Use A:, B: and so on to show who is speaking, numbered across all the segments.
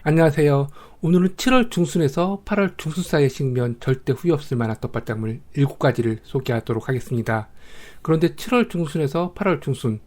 A: 안녕하세요. 오늘은 7월 중순에서 8월 중순 사이에 심으면 절대 후회 없을 만한 텃밭작물 7가지를 소개하도록 하겠습니다. 그런데 7월 중순에서 8월 중순,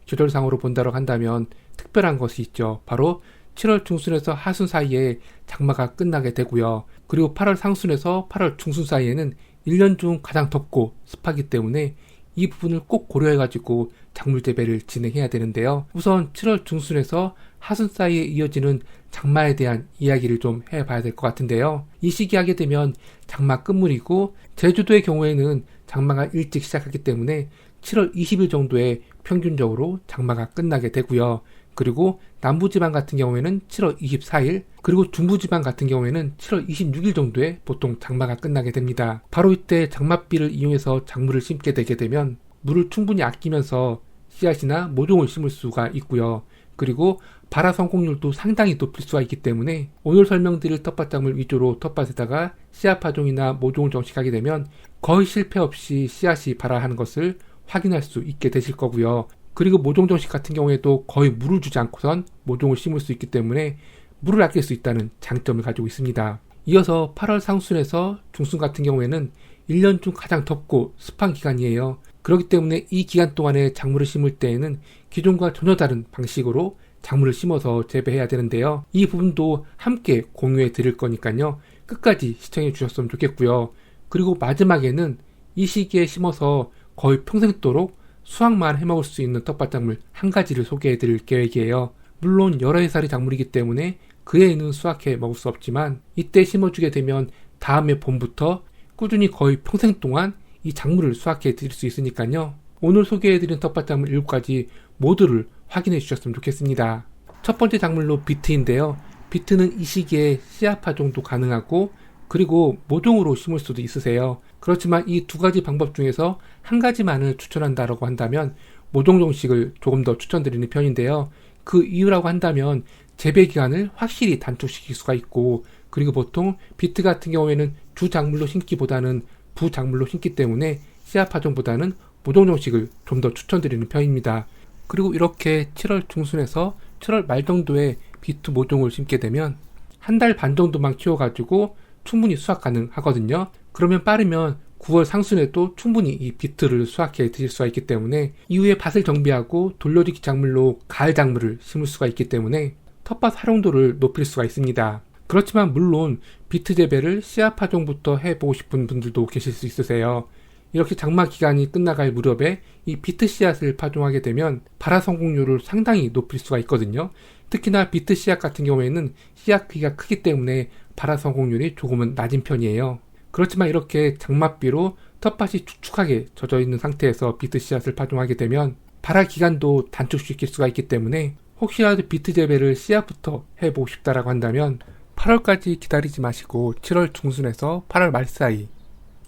A: 계절상으로 본다고 한다면 특별한 것이 있죠. 바로 7월 중순에서 하순 사이에 장마가 끝나게 되고요. 그리고 8월 상순에서 8월 중순 사이에는 1년 중 가장 덥고 습하기 때문에 이 부분을 꼭 고려해가지고 작물 재배를 진행해야 되는데요. 우선 7월 중순에서 하순 사이에 이어지는 장마에 대한 이야기를 좀 해봐야 될 것 같은데요. 이 시기 하게 되면 장마 끝물이고 제주도의 경우에는 장마가 일찍 시작하기 때문에 7월 20일 정도에 평균적으로 장마가 끝나게 되고요. 그리고 남부지방 같은 경우에는 7월 24일, 그리고 중부지방 같은 경우에는 7월 26일 정도에 보통 장마가 끝나게 됩니다. 바로 이때 장맛비를 이용해서 작물을 심게 되게 되면 물을 충분히 아끼면서 씨앗이나 모종을 심을 수가 있고요. 그리고 발화 성공률도 상당히 높일 수가 있기 때문에 오늘 설명드릴 텃밭작물 위주로 텃밭에다가 씨앗 파종이나 모종을 정식하게 되면 거의 실패 없이 씨앗이 발화하는 것을 확인할 수 있게 되실 거고요. 그리고 모종 정식 같은 경우에도 거의 물을 주지 않고선 모종을 심을 수 있기 때문에 물을 아낄 수 있다는 장점을 가지고 있습니다. 이어서 8월 상순에서 중순 같은 경우에는 1년 중 가장 덥고 습한 기간이에요. 그렇기 때문에 이 기간 동안에 작물을 심을 때에는 기존과 전혀 다른 방식으로 작물을 심어서 재배해야 되는데요. 이 부분도 함께 공유해 드릴 거니까요. 끝까지 시청해 주셨으면 좋겠고요. 그리고 마지막에는 이 시기에 심어서 거의 평생도록 수확만 해먹을 수 있는 텃밭작물 한 가지를 소개해 드릴 계획이에요. 물론 여러 해살이 작물이기 때문에 그 해에는 수확해 먹을 수 없지만 이때 심어주게 되면 다음해 봄부터 꾸준히 거의 평생 동안 이 작물을 수확해 드릴 수 있으니까요. 오늘 소개해 드린 텃밭작물 7가지 모두를 확인해 주셨으면 좋겠습니다. 첫 번째 작물로 비트인데요. 비트는 이 시기에 씨앗 파종도 가능하고 그리고 모종으로 심을 수도 있으세요. 그렇지만 이 두 가지 방법 중에서 한 가지만을 추천한다고 한다면 모종 정식을 조금 더 추천드리는 편인데요. 그 이유라고 한다면 재배 기간을 확실히 단축시킬 수가 있고, 그리고 보통 비트 같은 경우에는 주 작물로 심기보다는 부 작물로 심기 때문에 씨앗 파종보다는 모종 정식을 좀 더 추천드리는 편입니다. 그리고 이렇게 7월 중순에서 7월 말 정도에 비트 모종을 심게 되면 한 달 반 정도만 키워가지고 충분히 수확 가능하거든요. 그러면 빠르면 9월 상순에도 충분히 이 비트를 수확해 드실 수가 있기 때문에 이후에 밭을 정비하고 돌려주기 작물로 가을 작물을 심을 수가 있기 때문에 텃밭 활용도를 높일 수가 있습니다. 그렇지만 물론 비트 재배를 씨앗 파종부터 해보고 싶은 분들도 계실 수 있으세요. 이렇게 장마 기간이 끝나갈 무렵에 이 비트 씨앗을 파종하게 되면 발화 성공률을 상당히 높일 수가 있거든요. 특히나 비트 씨앗 같은 경우에는 씨앗 크기가 크기 때문에 발화 성공률이 조금은 낮은 편이에요. 그렇지만 이렇게 장맛비로 텃밭이 축축하게 젖어 있는 상태에서 비트 씨앗을 파종하게 되면 발화 기간도 단축시킬 수가 있기 때문에 혹시라도 비트 재배를 씨앗부터 해보고 싶다라고 한다면 8월까지 기다리지 마시고 7월 중순에서 8월 말 사이,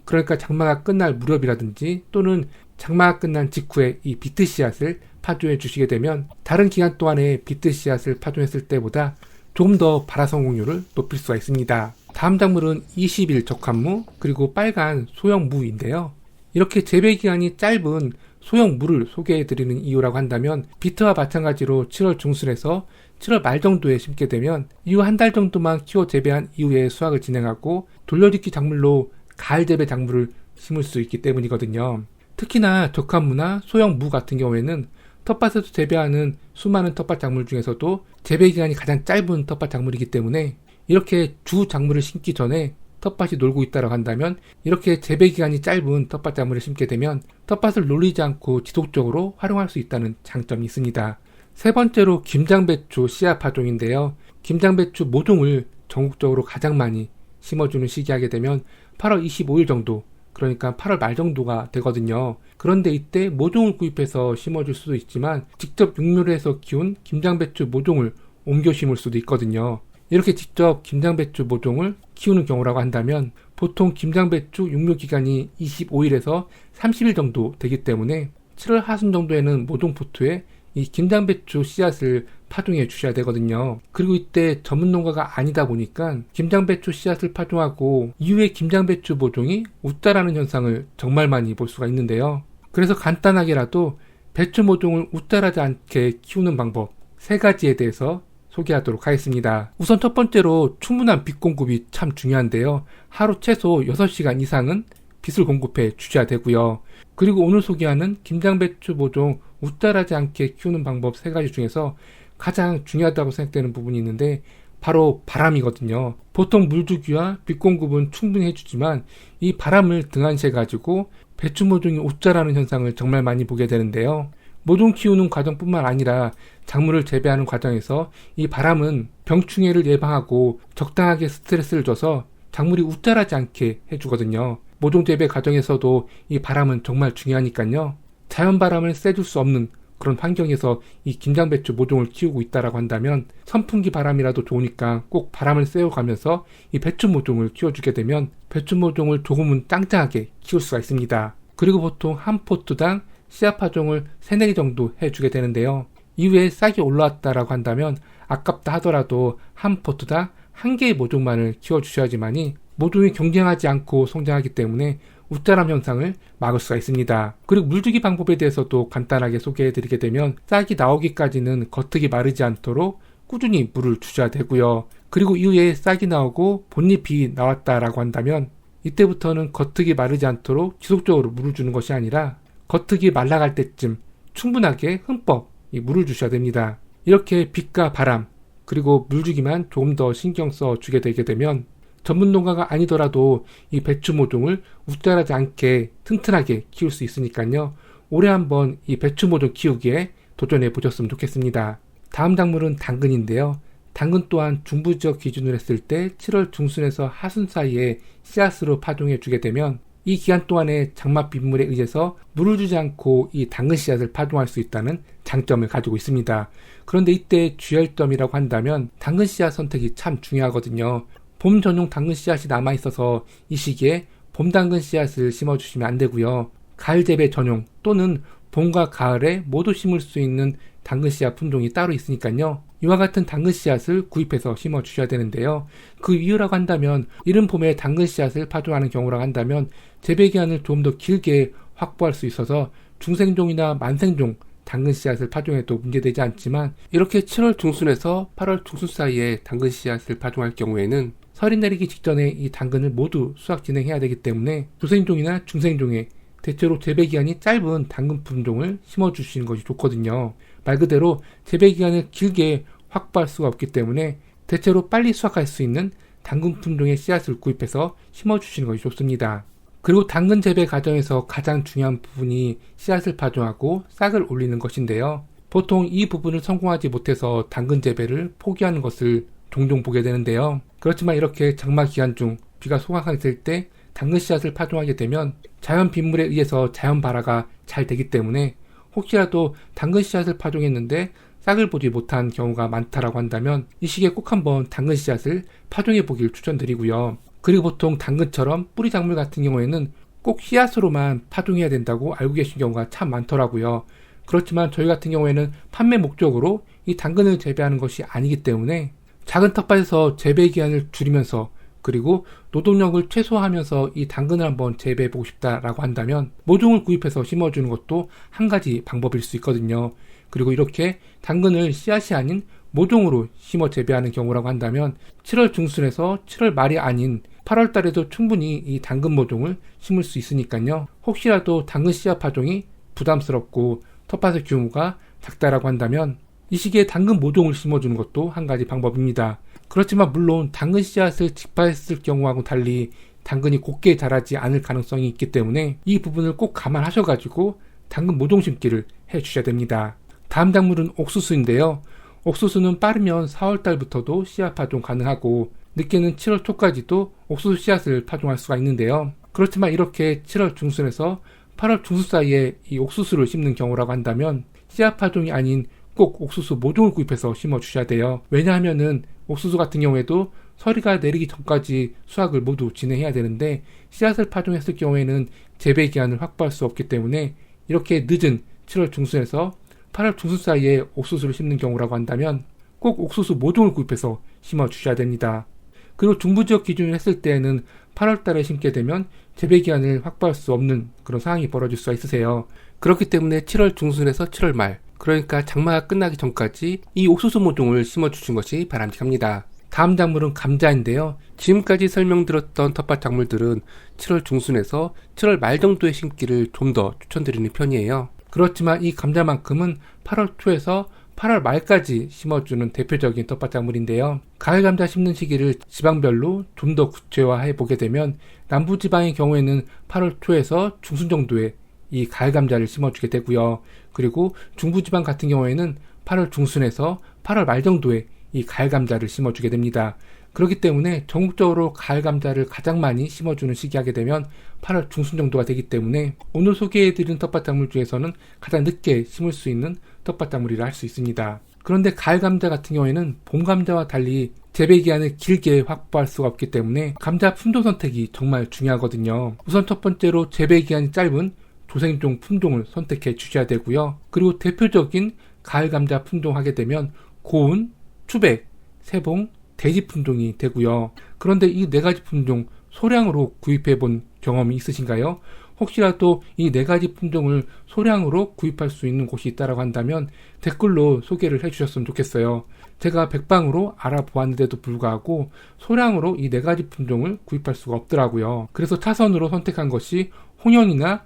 A: 그러니까 장마가 끝날 무렵이라든지 또는 장마가 끝난 직후에 이 비트 씨앗을 파종해 주시게 되면 다른 기간 동안에 비트 씨앗을 파종했을 때보다 조금 더 발화 성공률을 높일 수가 있습니다. 다음 작물은 20일 적합무 그리고 빨간 소형무인데요. 이렇게 재배 기간이 짧은 소형무를 소개해 드리는 이유라고 한다면 비트와 마찬가지로 7월 중순에서 7월 말 정도에 심게 되면 이후 한 달 정도만 키워 재배한 이후에 수확을 진행하고 돌려짓기 작물로 가을 재배 작물을 심을 수 있기 때문이거든요. 특히나 적합무나 소형무 같은 경우에는 텃밭에서 재배하는 수많은 텃밭 작물 중에서도 재배 기간이 가장 짧은 텃밭 작물이기 때문에 이렇게 주 작물을 심기 전에 텃밭이 놀고 있다고 한다면 이렇게 재배 기간이 짧은 텃밭 작물을 심게 되면 텃밭을 놀리지 않고 지속적으로 활용할 수 있다는 장점이 있습니다. 세 번째로 김장배추 씨앗 파종인데요. 김장배추 모종을 전국적으로 가장 많이 심어주는 시기 하게 되면 8월 25일 정도, 그러니까 8월 말 정도가 되거든요. 그런데 이때 모종을 구입해서 심어줄 수도 있지만 직접 육묘를 해서 키운 김장배추 모종을 옮겨 심을 수도 있거든요. 이렇게 직접 김장배추 모종을 키우는 경우라고 한다면 보통 김장배추 육묘 기간이 25일에서 30일 정도 되기 때문에 7월 하순 정도에는 모종 포트에 이 김장배추 씨앗을 파종해 주셔야 되거든요. 그리고 이때 전문 농가가 아니다 보니까 김장배추 씨앗을 파종하고 이후에 김장배추 모종이 웃자라는 현상을 정말 많이 볼 수가 있는데요. 그래서 간단하게라도 배추 모종을 웃자라지 않게 키우는 방법 3가지에 대해서 소개하도록 하겠습니다. 우선 첫 번째로 충분한 빛 공급이 참 중요한데요. 하루 최소 6시간 이상은 빛을 공급해 주셔야 되고요. 그리고 오늘 소개하는 김장배추 모종 웃자라지 않게 키우는 방법 3가지 중에서 가장 중요하다고 생각되는 부분이 있는데 바로 바람이거든요. 보통 물주기와 빛 공급은 충분히 해주지만 이 바람을 등한시해가지고 배추 모종이 웃자라는 현상을 정말 많이 보게 되는데요. 모종 키우는 과정뿐만 아니라 작물을 재배하는 과정에서 이 바람은 병충해를 예방하고 적당하게 스트레스를 줘서 작물이 웃자라지 않게 해주거든요. 모종 재배 과정에서도 이 바람은 정말 중요하니까요. 자연 바람을 쐬줄 수 없는 그런 환경에서 이 김장배추 모종을 키우고 있다라고 한다면 선풍기 바람이라도 좋으니까 꼭 바람을 쐬어가면서 이 배추 모종을 키워주게 되면 배추 모종을 조금은 짱짱하게 키울 수가 있습니다. 그리고 보통 한 포트당 씨앗 파종을 3-4개 정도 해주게 되는데요. 이후에 싹이 올라왔다라고 한다면 아깝다 하더라도 한 포트당 1개의 모종만을 키워주셔야지만이 모종이 경쟁하지 않고 성장하기 때문에 웃자람 현상을 막을 수가 있습니다. 그리고 물주기 방법에 대해서도 간단하게 소개해드리게 되면 싹이 나오기까지는 겉흙이 마르지 않도록 꾸준히 물을 주셔야 되고요. 그리고 이후에 싹이 나오고 본잎이 나왔다라고 한다면 이때부터는 겉흙이 마르지 않도록 지속적으로 물을 주는 것이 아니라 겉흙이 말라갈 때쯤 충분하게 흠뻑 물을 주셔야 됩니다. 이렇게 빛과 바람 그리고 물주기만 조금 더 신경 써 주게 되게 되면 전문 농가가 아니더라도 이 배추 모종을 웃자라지 않게 튼튼하게 키울 수 있으니까요. 올해 한번 이 배추 모종 키우기에 도전해 보셨으면 좋겠습니다. 다음 작물은 당근인데요. 당근 또한 중부지역 기준으로 했을 때 7월 중순에서 하순 사이에 씨앗으로 파종해 주게 되면 이 기간 동안에 장막 빗물에 의해서 물을 주지 않고 이 당근 씨앗을 파종할 수 있다는 장점을 가지고 있습니다. 그런데 이때 주의할 점이라고 한다면 당근 씨앗 선택이 참 중요하거든요. 봄 전용 당근 씨앗이 남아있어서 이 시기에 봄 당근 씨앗을 심어주시면 안되고요. 가을 재배 전용 또는 봄과 가을에 모두 심을 수 있는 당근 씨앗 품종이 따로 있으니까요. 이와 같은 당근 씨앗을 구입해서 심어주셔야 되는데요. 그 이유라고 한다면 이른 봄에 당근 씨앗을 파종하는 경우라고 한다면 재배기간을 좀 더 길게 확보할 수 있어서 중생종이나 만생종 당근 씨앗을 파종해도 문제되지 않지만 이렇게 7월 중순에서 8월 중순 사이에 당근 씨앗을 파종할 경우에는 설이 내리기 직전에 이 당근을 모두 수확 진행해야 되기 때문에 조생종이나 중생종에 대체로 재배기간이 짧은 당근 품종을 심어주시는 것이 좋거든요. 말 그대로 재배기간을 길게 확보할 수가 없기 때문에 대체로 빨리 수확할 수 있는 당근 품종의 씨앗을 구입해서 심어주시는 것이 좋습니다. 그리고 당근 재배 과정에서 가장 중요한 부분이 씨앗을 파종하고 싹을 올리는 것인데요. 보통 이 부분을 성공하지 못해서 당근 재배를 포기하는 것을 종종 보게 되는데요. 그렇지만 이렇게 장마 기간 중 비가 소강했을 때 당근 씨앗을 파종하게 되면 자연 빗물에 의해서 자연 발화가 잘 되기 때문에 혹시라도 당근 씨앗을 파종했는데 싹을 보지 못한 경우가 많다라고 한다면 이 시기에 꼭 한번 당근 씨앗을 파종해 보길 추천드리고요. 그리고 보통 당근처럼 뿌리 작물 같은 경우에는 꼭 씨앗으로만 파종해야 된다고 알고 계신 경우가 참 많더라고요. 그렇지만 저희 같은 경우에는 판매 목적으로 이 당근을 재배하는 것이 아니기 때문에 작은 텃밭에서 재배 기간을 줄이면서 그리고 노동력을 최소화하면서 이 당근을 한번 재배해보고 싶다라고 한다면 모종을 구입해서 심어주는 것도 한 가지 방법일 수 있거든요. 그리고 이렇게 당근을 씨앗이 아닌 모종으로 심어 재배하는 경우라고 한다면 7월 중순에서 7월 말이 아닌 8월 달에도 충분히 이 당근 모종을 심을 수 있으니까요. 혹시라도 당근 씨앗 파종이 부담스럽고 텃밭의 규모가 작다라고 한다면 이 시기에 당근 모종을 심어주는 것도 한 가지 방법입니다. 그렇지만 물론 당근 씨앗을 직파했을 경우하고 달리 당근이 곱게 자라지 않을 가능성이 있기 때문에 이 부분을 꼭 감안하셔가지고 당근 모종 심기를 해주셔야 됩니다. 다음 작물은 옥수수인데요. 옥수수는 빠르면 4월달부터도 씨앗 파종 가능하고 늦게는 7월 초까지도 옥수수 씨앗을 파종할 수가 있는데요. 그렇지만 이렇게 7월 중순에서 8월 중순 사이에 이 옥수수를 심는 경우라고 한다면 씨앗 파종이 아닌 꼭 옥수수 모종을 구입해서 심어주셔야 돼요. 왜냐하면은 옥수수 같은 경우에도 서리가 내리기 전까지 수확을 모두 진행해야 되는데 씨앗을 파종했을 경우에는 재배 기한을 확보할 수 없기 때문에 이렇게 늦은 7월 중순에서 8월 중순 사이에 옥수수를 심는 경우라고 한다면 꼭 옥수수 모종을 구입해서 심어주셔야 됩니다. 그리고 중부지역 기준으로 했을 때에는 8월 달에 심게 되면 재배 기한을 확보할 수 없는 그런 상황이 벌어질 수가 있으세요. 그렇기 때문에 7월 중순에서 7월 말 그러니까 장마가 끝나기 전까지 이 옥수수 모종을 심어주신 것이 바람직합니다. 다음 작물은 감자인데요. 지금까지 설명드렸던 텃밭 작물들은 7월 중순에서 7월 말 정도에 심기를 좀 더 추천드리는 편이에요. 그렇지만 이 감자만큼은 8월 초에서 8월 말까지 심어주는 대표적인 텃밭 작물인데요. 가을 감자 심는 시기를 지방별로 좀 더 구체화해 보게 되면 남부지방의 경우에는 8월 초에서 중순 정도에 이 가을 감자를 심어주게 되고요. 그리고 중부지방 같은 경우에는 8월 중순에서 8월 말 정도에 이 가을 감자를 심어주게 됩니다. 그렇기 때문에 전국적으로 가을 감자를 가장 많이 심어주는 시기하게 되면 8월 중순 정도가 되기 때문에 오늘 소개해드린 텃밭 작물 중에서는 가장 늦게 심을 수 있는 텃밭 작물이라 할 수 있습니다. 그런데 가을 감자 같은 경우에는 봄 감자와 달리 재배 기한을 길게 확보할 수가 없기 때문에 감자 품종 선택이 정말 중요하거든요. 우선 첫 번째로 재배 기한이 짧은 조생종 품종을 선택해 주셔야 되고요. 그리고 대표적인 가을 감자 품종 하게 되면 고운, 추백, 세봉, 대지 품종이 되고요. 그런데 이 네 가지 품종 소량으로 구입해 본 경험이 있으신가요? 혹시라도 이 네 가지 품종을 소량으로 구입할 수 있는 곳이 있다고 한다면 댓글로 소개를 해주셨으면 좋겠어요. 제가 백방으로 알아보았는데도 불구하고 소량으로 이 네 가지 품종을 구입할 수가 없더라고요. 그래서 차선으로 선택한 것이 홍영이나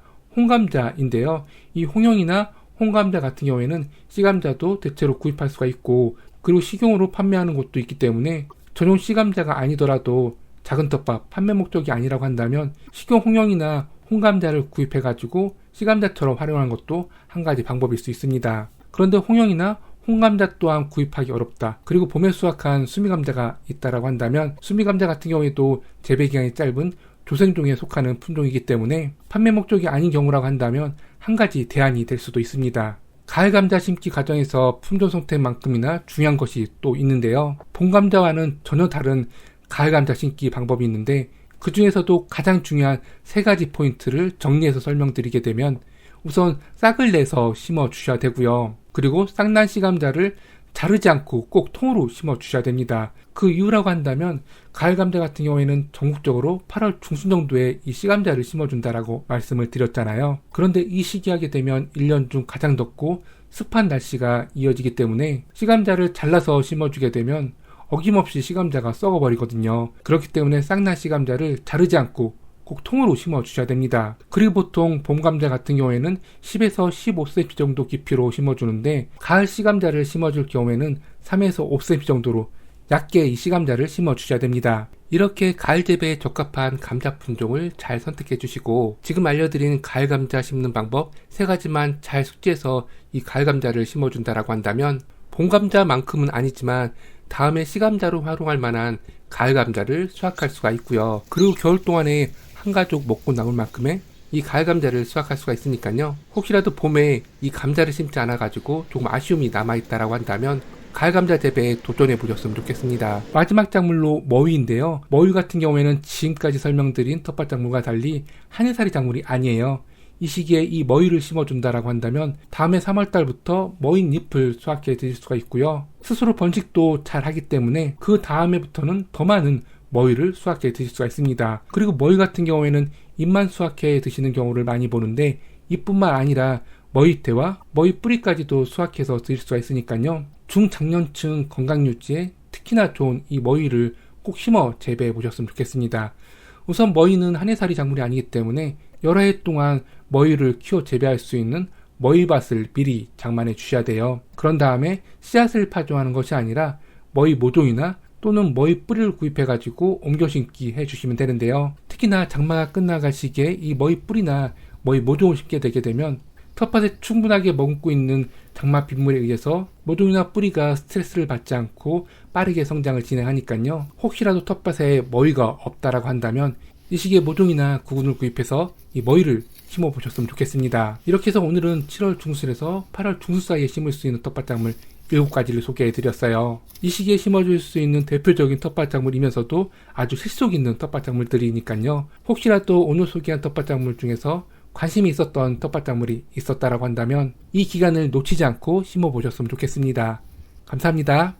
A: 홍감자인데요. 이 홍영이나 홍감자 같은 경우에는 씨감자도 대체로 구입할 수가 있고 그리고 식용으로 판매하는 곳도 있기 때문에 전용 씨감자가 아니더라도 작은 텃밭 판매 목적이 아니라고 한다면 식용 홍영이나 홍감자를 구입해가지고 씨감자처럼 활용하는 것도 한 가지 방법일 수 있습니다. 그런데 홍영이나 홍감자 또한 구입하기 어렵다. 그리고 봄에 수확한 수미감자가 있다라고 한다면 수미감자 같은 경우에도 재배기간이 짧은 조생종에 속하는 품종이기 때문에 판매 목적이 아닌 경우라고 한다면 한 가지 대안이 될 수도 있습니다. 가을 감자 심기 과정에서 품종 선택만큼이나 중요한 것이 또 있는데요. 봄 감자와는 전혀 다른 가을 감자 심기 방법이 있는데 그 중에서도 가장 중요한 세 가지 포인트를 정리해서 설명드리게 되면 우선 싹을 내서 심어 주셔야 되고요. 그리고 싹난 씨감자를 자르지 않고 꼭 통으로 심어 주셔야 됩니다. 그 이유라고 한다면 가을 감자 같은 경우에는 전국적으로 8월 중순 정도에 이 씨감자를 심어준다라고 말씀을 드렸잖아요. 그런데 이 시기 하게 되면 1년 중 가장 덥고 습한 날씨가 이어지기 때문에 씨감자를 잘라서 심어주게 되면 어김없이 씨감자가 썩어버리거든요. 그렇기 때문에 싹난 씨감자를 자르지 않고 꼭 통으로 심어 주셔야 됩니다. 그리고 보통 봄 감자 같은 경우에는 10에서 15cm 정도 깊이로 심어주는데 가을 씨감자를 심어줄 경우에는 3에서 5cm 정도로 얇게 이 씨감자를 심어 주셔야 됩니다. 이렇게 가을 재배에 적합한 감자 품종을 잘 선택해 주시고 지금 알려드린 가을 감자 심는 방법 3가지만 잘 숙지해서 이 가을 감자를 심어준다라고 한다면 봄 감자만큼은 아니지만 다음에 씨감자로 활용할 만한 가을 감자를 수확할 수가 있고요. 그리고 겨울 동안에 한 가족 먹고 남을 만큼의 이 가을 감자를 수확할 수가 있으니까요. 혹시라도 봄에 이 감자를 심지 않아 가지고 조금 아쉬움이 남아있다라고 한다면 가을 감자 재배에 도전해 보셨으면 좋겠습니다. 마지막 작물로 머위인데요. 머위 같은 경우에는 지금까지 설명드린 텃밭 작물과 달리 한 해살이 작물이 아니에요. 이 시기에 이 머위를 심어준다라고 한다면 다음해 3월달부터 머위잎을 수확해 드실 수가 있고요. 스스로 번식도 잘 하기 때문에 그 다음해부터는 더 많은 머위를 수확해 드실 수가 있습니다. 그리고 머위 같은 경우에는 잎만 수확해 드시는 경우를 많이 보는데 잎뿐만 아니라 머위대와 머위 뿌리까지도 수확해서 드실 수가 있으니까요. 중장년층 건강 유지에 특히나 좋은 이 머위를 꼭 심어 재배해 보셨으면 좋겠습니다. 우선 머위는 한 해살이 작물이 아니기 때문에 여러 해 동안 머위를 키워 재배할 수 있는 머위밭을 미리 장만해 주셔야 돼요. 그런 다음에 씨앗을 파종하는 것이 아니라 머위 모종이나 또는 머위 뿌리를 구입해 가지고 옮겨 심기 해 주시면 되는데요. 특히나 장마가 끝나갈 시기에 이 머위 뿌리나 머위 모종을 심게 되게 되면 텃밭에 충분하게 머금고 있는 장마 빗물에 의해서 모종이나 뿌리가 스트레스를 받지 않고 빠르게 성장을 진행하니까요. 혹시라도 텃밭에 머위가 없다라고 한다면 이 시기에 모종이나 구근을 구입해서 이 머위를 심어 보셨으면 좋겠습니다. 이렇게 해서 오늘은 7월 중순에서 8월 중순 사이에 심을 수 있는 텃밭 작물 7가지를 소개해 드렸어요. 이 시기에 심어줄 수 있는 대표적인 텃밭 작물이면서도 아주 실속 있는 텃밭 작물들이니까요. 혹시라도 오늘 소개한 텃밭 작물 중에서 관심이 있었던 텃밭 작물이 있었다라고 한다면 이 기간을 놓치지 않고 심어 보셨으면 좋겠습니다. 감사합니다.